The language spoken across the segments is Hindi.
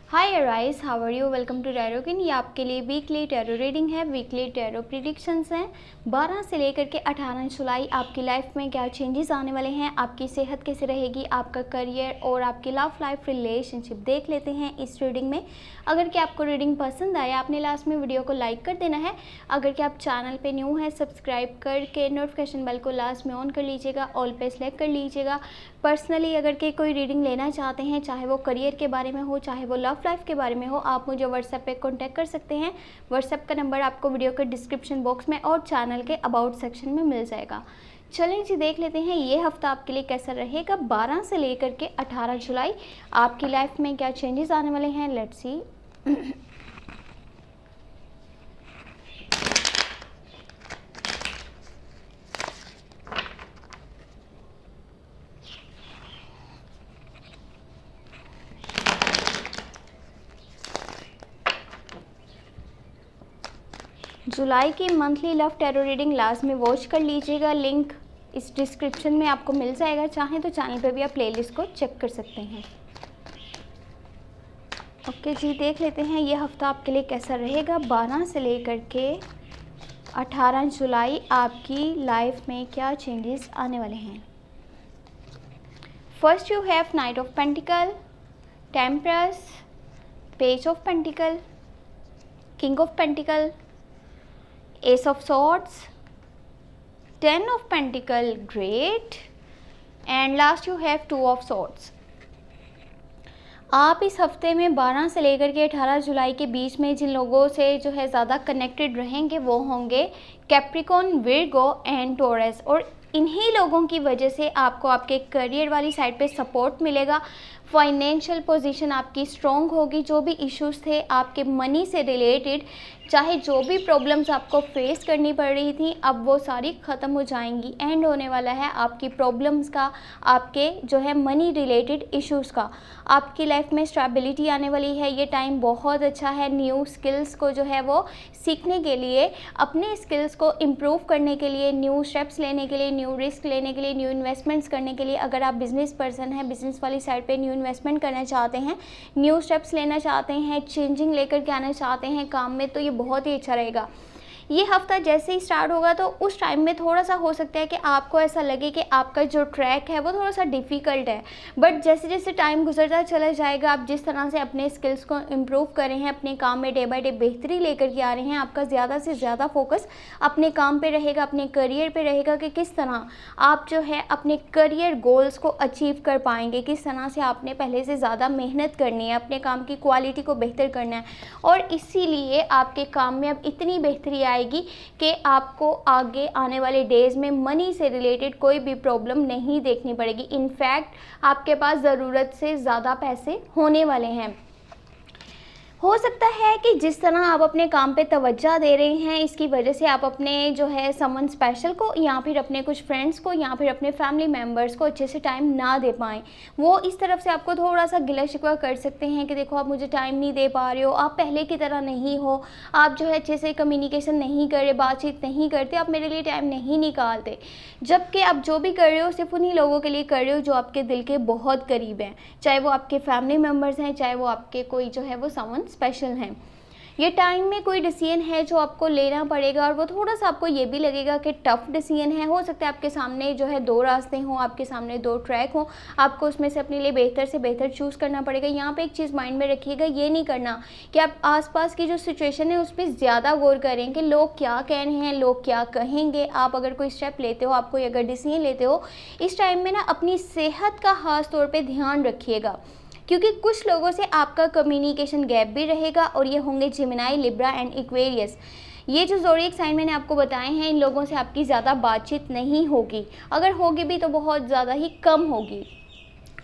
Hi Aries, how are you? Welcome to tarot किन। ये आपके लिए वीकली टैरो रीडिंग है। वीकली टैरो प्रिडिक्शंस हैं। 12 से लेकर के 18 जुलाई आपकी लाइफ में क्या चेंजेस आने वाले हैं, आपकी सेहत कैसे रहेगी, आपका करियर और आपकी लव लाइफ रिलेशनशिप देख लेते हैं इस रीडिंग में। अगर कि आपको रीडिंग पसंद आए आपने लास्ट में वीडियो को लाइक कर देना है। अगर कि आप चैनल पे न्यू है सब्सक्राइब करके नोटिफिकेशन बेल को लास्ट में ऑन कर लीजिएगा, ऑल पे सेलेक्ट कर लीजिएगा। पर्सनली अगर कि कोई रीडिंग लेना चाहते हैं, चाहे वो करियर के बारे में हो चाहे वो लव लाइफ के बारे में हो, आप मुझे व्हाट्सएप पे कांटेक्ट कर सकते हैं। व्हाट्सएप का नंबर आपको वीडियो के डिस्क्रिप्शन बॉक्स में और चैनल के अबाउट सेक्शन में मिल जाएगा। चलें जी, देख लेते हैं ये हफ्ता आपके लिए कैसा रहेगा। 12 से लेकर के 18 जुलाई आपकी लाइफ में क्या चेंजेस आने वाले हैं। Let's see. जुलाई की monthly love tarot reading last में वॉच कर लीजिएगा। लिंक इस डिस्क्रिप्शन में आपको मिल जाएगा। चाहें तो चैनल पे भी आप प्लेलिस्ट को चेक कर सकते हैं। ओके जी, देख लेते हैं ये हफ्ता आपके लिए कैसा रहेगा। 12 से लेकर के 18 जुलाई आपकी लाइफ में क्या चेंजेस आने वाले हैं। First you have knight of pentacle, temperance, page of pentacle, king of pentacle, Ace of Swords, 10 of Pentacle, great, and last you have 2 of Swords. आप इस हफ्ते में 12 से लेकर के 18 जुलाई के बीच में जिन लोगों से जो है ज़्यादा कनेक्टेड रहेंगे वो होंगे कैप्रिकॉन, विर्गो एंड टोरस। और इन्हीं लोगों की वजह से आपको आपके करियर वाली साइड पे सपोर्ट मिलेगा। फाइनेंशियल पोजीशन आपकी स्ट्रॉन्ग होगी। जो भी इश्यूज थे आपके मनी से रिलेटेड, चाहे जो भी प्रॉब्लम्स आपको फेस करनी पड़ रही थी, अब वो सारी ख़त्म हो जाएंगी। एंड होने वाला है आपकी प्रॉब्लम्स का, आपके जो है मनी रिलेटेड इश्यूज़ का। आपकी लाइफ में स्टेबिलिटी आने वाली है। ये टाइम बहुत अच्छा है न्यू स्किल्स को जो है वो सीखने के लिए, अपने स्किल्स को इम्प्रूव करने के लिए, न्यू स्टेप्स लेने के लिए, न्यू रिस्क लेने के लिए, न्यू इन्वेस्टमेंट्स करने के लिए। अगर आप बिजनेस पर्सन हैं, बिजनेस वाली साइड पे न्यू इन्वेस्टमेंट करना चाहते हैं, न्यू स्टेप्स लेना चाहते हैं, चेंजिंग लेकर के आना चाहते हैं काम में, तो ये बहुत ही अच्छा रहेगा। ये हफ्ता जैसे ही स्टार्ट होगा तो उस टाइम में थोड़ा सा हो सकता है कि आपको ऐसा लगे कि आपका जो ट्रैक है वो थोड़ा सा डिफ़िकल्ट है। बट जैसे जैसे टाइम गुजरता चला जाएगा, आप जिस तरह से अपने स्किल्स को इम्प्रूव कर रहे हैं, अपने काम में डे बाय डे बेहतरी लेकर के आ रहे हैं, आपका ज़्यादा से ज़्यादा फोकस अपने काम पे रहेगा, अपने करियर पे रहेगा कि किस तरह आप जो है अपने करियर गोल्स को अचीव कर पाएंगे, किस तरह से आपने पहले से ज़्यादा मेहनत करनी है, अपने काम की क्वालिटी को बेहतर करना है। और इसीलिए आपके काम में अब इतनी बेहतरी आएगी कि आपको आगे आने वाले डेज में मनी से रिलेटेड कोई भी प्रॉब्लम नहीं देखनी पड़ेगी। इनफैक्ट आपके पास ज़रूरत से ज़्यादा पैसे होने वाले हैं। हो सकता है कि जिस तरह आप अपने काम पे तवज्जो दे रहे हैं, इसकी वजह से आप अपने जो है समवन स्पेशल को या फिर अपने कुछ फ्रेंड्स को या फिर अपने फैमिली मेम्बर्स को अच्छे से टाइम ना दे पाएँ। वो इस तरफ से आपको थोड़ा सा गिला शिकवा कर सकते हैं कि देखो आप मुझे टाइम नहीं दे पा रहे हो, आप पहले की तरह नहीं हो, आप जो है अच्छे से कम्युनिकेशन नहीं कर रहे, बातचीत नहीं करते, आप मेरे लिए टाइम नहीं निकालते। जबकि आप जो भी कर रहे हो सिर्फ उन्हीं लोगों के लिए कर रहे हो जो आपके दिल के बहुत करीब हैं, चाहे वो आपके फैमिली मेम्बर्स हैं, चाहे वो आपके कोई जो है वो समवन स्पेशल हैं। ये टाइम में कोई डिसीजन है जो आपको लेना पड़ेगा और वो थोड़ा सा आपको ये भी लगेगा कि टफ डिसीजन है। हो सकता है आपके सामने जो है 2 रास्ते हों, आपके सामने 2 ट्रैक हों, आपको उसमें से अपने लिए बेहतर से बेहतर चूज़ करना पड़ेगा। यहाँ पे एक चीज़ माइंड में रखिएगा, ये नहीं करना कि आप आसपास की जो सिचुएशन है उस पर ज़्यादा गौर करें कि लोग क्या कह रहे हैं, लोग क्या कहेंगे। आप अगर कोई स्टेप लेते हो, आप कोई अगर डिसीजन लेते हो, इस टाइम में ना अपनी सेहत का ख़ास तौर पर ध्यान रखिएगा, क्योंकि कुछ लोगों से आपका कम्युनिकेशन गैप भी रहेगा और ये होंगे जेमिनी, लिब्रा एंड एक्वेरियस। ये जो ज़ोडिएक साइन मैंने आपको बताए हैं, इन लोगों से आपकी ज़्यादा बातचीत नहीं होगी। अगर होगी भी तो बहुत ज़्यादा ही कम होगी,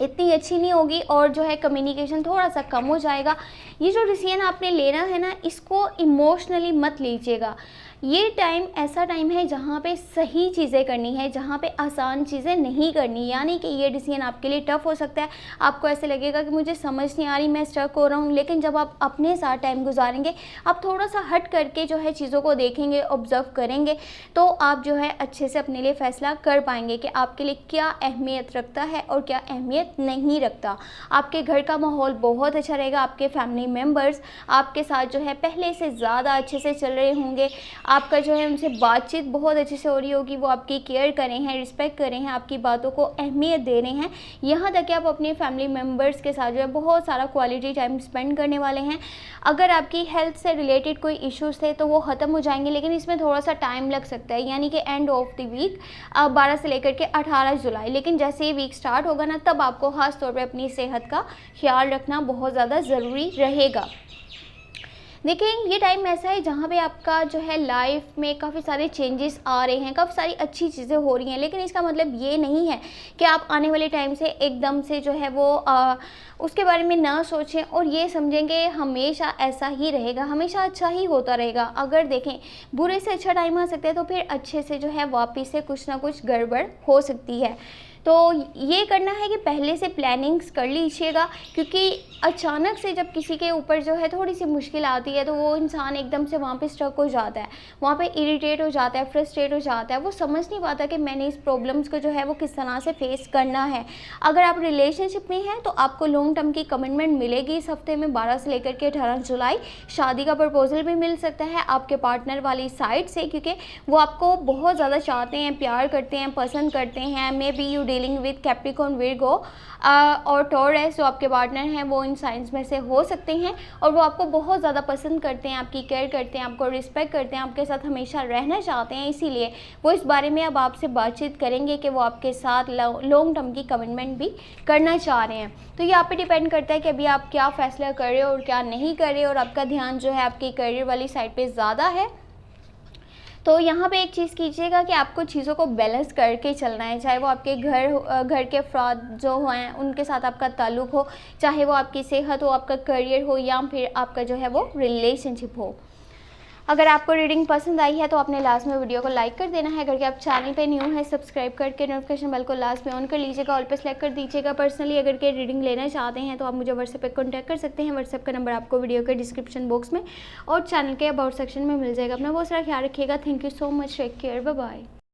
इतनी अच्छी नहीं होगी और जो है कम्युनिकेशन थोड़ा सा कम हो जाएगा। ये जो डिसीजन आपने लेना है ना, इसको इमोशनली मत लीजिएगा। ये टाइम ऐसा टाइम है जहाँ पे सही चीज़ें करनी है, जहाँ पे आसान चीज़ें नहीं करनी। यानी कि ये डिसीजन आपके लिए टफ हो सकता है, आपको ऐसे लगेगा कि मुझे समझ नहीं आ रही, मैं स्टक हो रहा हूँ। लेकिन जब आप अपने साथ टाइम गुजारेंगे, आप थोड़ा सा हट करके जो है चीज़ों को देखेंगे, ऑब्जर्व करेंगे, तो आप जो है अच्छे से अपने लिए फ़ैसला कर पाएंगे कि आपके लिए क्या अहमियत रखता है और क्या अहमियत नहीं रखता। आपके घर का माहौल बहुत अच्छा रहेगा, आपके फैमिली मेम्बर्स आपके साथ जो है पहले से ज़्यादा अच्छे से चल रहे होंगे, आपका जो है उनसे बातचीत बहुत अच्छे से हो रही होगी, वो आपकी केयर कर रहे हैं, रिस्पेक्ट कर रहे हैं, आपकी बातों को अहमियत दे रहे हैं। यहाँ तक कि आप अपने फैमिली मेम्बर्स के साथ जो है बहुत सारा क्वालिटी टाइम स्पेंड करने वाले हैं। अगर आपकी हेल्थ से रिलेटेड कोई इश्यूज़ थे तो वो ख़त्म हो जाएंगे, लेकिन इसमें थोड़ा सा टाइम लग सकता है, यानी कि एंड ऑफ द वीक 12 से लेकर के 18 जुलाई। लेकिन जैसे ही वीक स्टार्ट होगा ना, तब आपको ख़ास तौर पर अपनी सेहत का ख्याल रखना बहुत ज़्यादा ज़रूरी रहेगा। देखिए, ये टाइम ऐसा है जहाँ पे आपका जो है लाइफ में काफ़ी सारे चेंजेस आ रहे हैं, काफ़ी सारी अच्छी चीज़ें हो रही हैं। लेकिन इसका मतलब ये नहीं है कि आप आने वाले टाइम से एकदम से जो है वो उसके बारे में ना सोचें और ये समझेंगे हमेशा ऐसा ही रहेगा, हमेशा अच्छा ही होता रहेगा। अगर देखें बुरे से अच्छा टाइम आ सकता है, तो फिर अच्छे से जो है वापस से कुछ ना कुछ गड़बड़ हो सकती है। तो ये करना है कि पहले से प्लानिंग्स कर लीजिएगा, क्योंकि अचानक से जब किसी के ऊपर जो है थोड़ी सी मुश्किल आती है, तो वो इंसान एकदम से वहाँ पे स्टक हो जाता है, वहाँ पे इरिटेट हो जाता है, फ्रस्ट्रेट हो जाता है, वो समझ नहीं पाता कि मैंने इस प्रॉब्लम्स को जो है वो किस तरह से फेस करना है। अगर आप रिलेशनशिप में हैं तो आपको लॉन्ग टर्म की कमिटमेंट मिलेगी इस हफ्ते में 12 से लेकर के 18 जुलाई। शादी का प्रपोजल भी मिल सकता है आपके पार्टनर वाली साइड से, क्योंकि वो आपको बहुत ज़्यादा चाहते हैं, प्यार करते हैं, पसंद करते हैं। May be you dealing with Capricorn, Virgo और टॉरस, जो आपके पार्टनर हैं वो इन साइंस में से हो सकते हैं, और वो आपको बहुत ज़्यादा पसंद करते हैं, आपकी केयर करते हैं, आपको रिस्पेक्ट करते हैं, आपके साथ हमेशा रहना चाहते हैं। इसीलिए वो इस बारे में अब आपसे बातचीत करेंगे कि वो आपके साथ लॉन्ग टर्म की कमिटमेंट भी करना चाह रहे हैं। तो ये आप पे डिपेंड करता है कि अभी आप क्या फ़ैसला कर रहे हो और क्या नहीं कर रहे हो, और आपका ध्यान जो है आपकी करियर वाली साइड पर ज़्यादा है। तो यहाँ पे एक चीज़ कीजिएगा कि आपको चीज़ों को बैलेंस करके चलना है, चाहे वो आपके घर के अफराद जो हैं उनके साथ आपका ताल्लुक़ हो, चाहे वो आपकी सेहत हो, आपका करियर हो, या फिर आपका जो है वो रिलेशनशिप हो। अगर आपको रीडिंग पसंद आई है तो आपने लास्ट में वीडियो को लाइक कर देना है। अगर आप चैनल पे न्यू है, सब्सक्राइब करके नोटिफिकेशन बेल को लास्ट में ऑन कर लीजिएगा, ऑल पे सेलेक्ट कर दीजिएगा। पर्सनली अगर के रीडिंग लेना चाहते हैं तो आप मुझे व्हाट्सएप पे कॉन्टैक्ट कर सकते हैं। व्हाट्सएप का नंबर आपको वीडियो के डिस्क्रिप्शन बॉक्स में और चैनल के अबाउट सेक्शन में मिल जाएगा। अपना बहुत सारा ख्याल रखिएगा। Thank you so much, take care, bye bye.